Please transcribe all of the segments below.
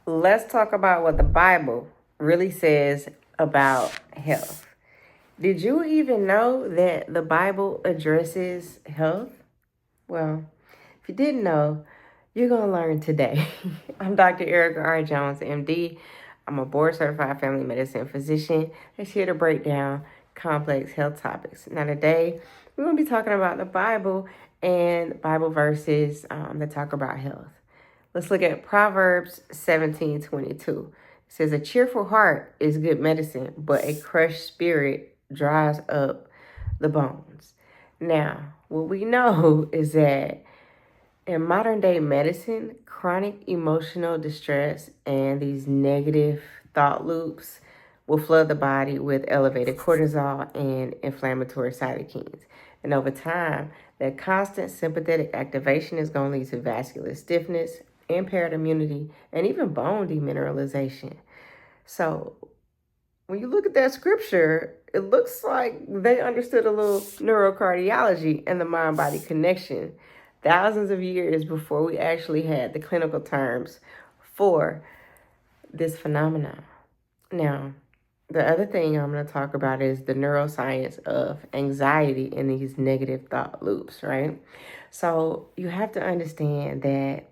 Let's talk about what the Bible really says about health. Did you even know that the Bible addresses health? Well, if you didn't know, you're going to learn today. I'm Dr. Erica R. Jones, MD. I'm a board certified family medicine physician that's here to break down complex health topics. Now, today, we're going to be talking about the Bible and Bible verses that talk about health. Let's look at Proverbs 17:22. It says, a cheerful heart is good medicine, but a crushed spirit dries up the bones. Now, what we know is that in modern day medicine, chronic emotional distress and these negative thought loops will flood the body with elevated cortisol and inflammatory cytokines. And over time, that constant sympathetic activation is going to lead to vascular stiffness, impaired immunity, and even bone demineralization. So when you look at that scripture, it looks like they understood a little neurocardiology and the mind-body connection thousands of years before we actually had the clinical terms for this phenomenon. Now, the other thing I'm going to talk about is the neuroscience of anxiety and these negative thought loops, right? So you have to understand that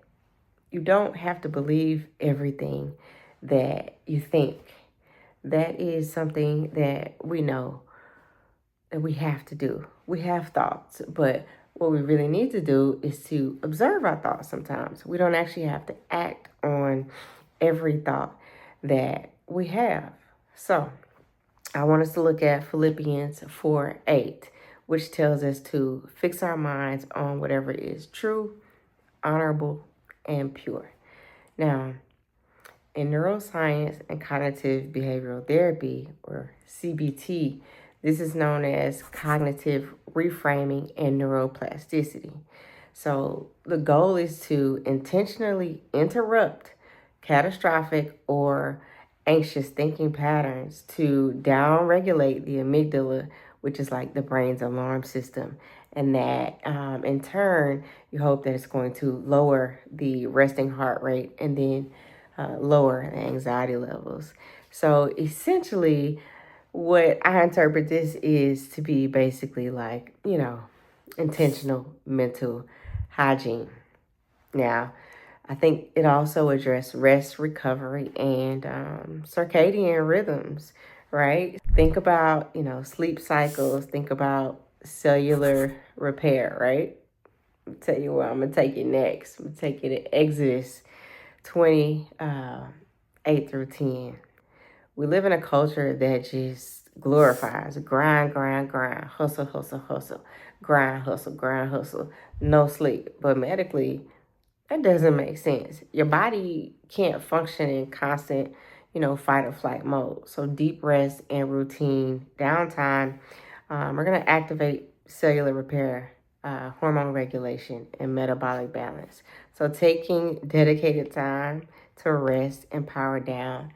you don't have to believe everything that you think. That is something that we know that we have to do. We have thoughts, but what we really need to do is to observe our thoughts sometimes. We don't actually have to act on every thought that we have. So I want us to look at Philippians 4:8, which tells us to fix our minds on whatever is true, honorable, and pure. Now, in neuroscience and cognitive behavioral therapy, or CBT, this is known as cognitive reframing and neuroplasticity. So the goal is to intentionally interrupt catastrophic or anxious thinking patterns to downregulate the amygdala, which is like the brain's alarm system. And that in turn, you hope that it's going to lower the resting heart rate and then lower the anxiety levels. So essentially, what I interpret this is to be basically like, intentional mental hygiene. Now, I think it also addressed rest, recovery, and circadian rhythms, right? Think about, sleep cycles. Think about cellular repair, right? I'll tell you what, I'm going to take you next. I'm going to take you to Exodus 28 through 10. We live in a culture that just glorifies grind, grind, grind, hustle, hustle, hustle, grind, hustle, no sleep. But medically, that doesn't make sense. Your body can't function in constant, fight or flight mode. So deep rest and routine downtime are going to activate cellular repair, hormone regulation, and metabolic balance. So taking dedicated time to rest and power down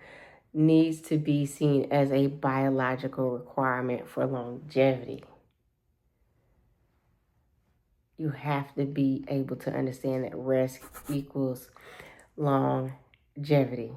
needs to be seen as a biological requirement for longevity. You have to be able to understand that rest equals longevity.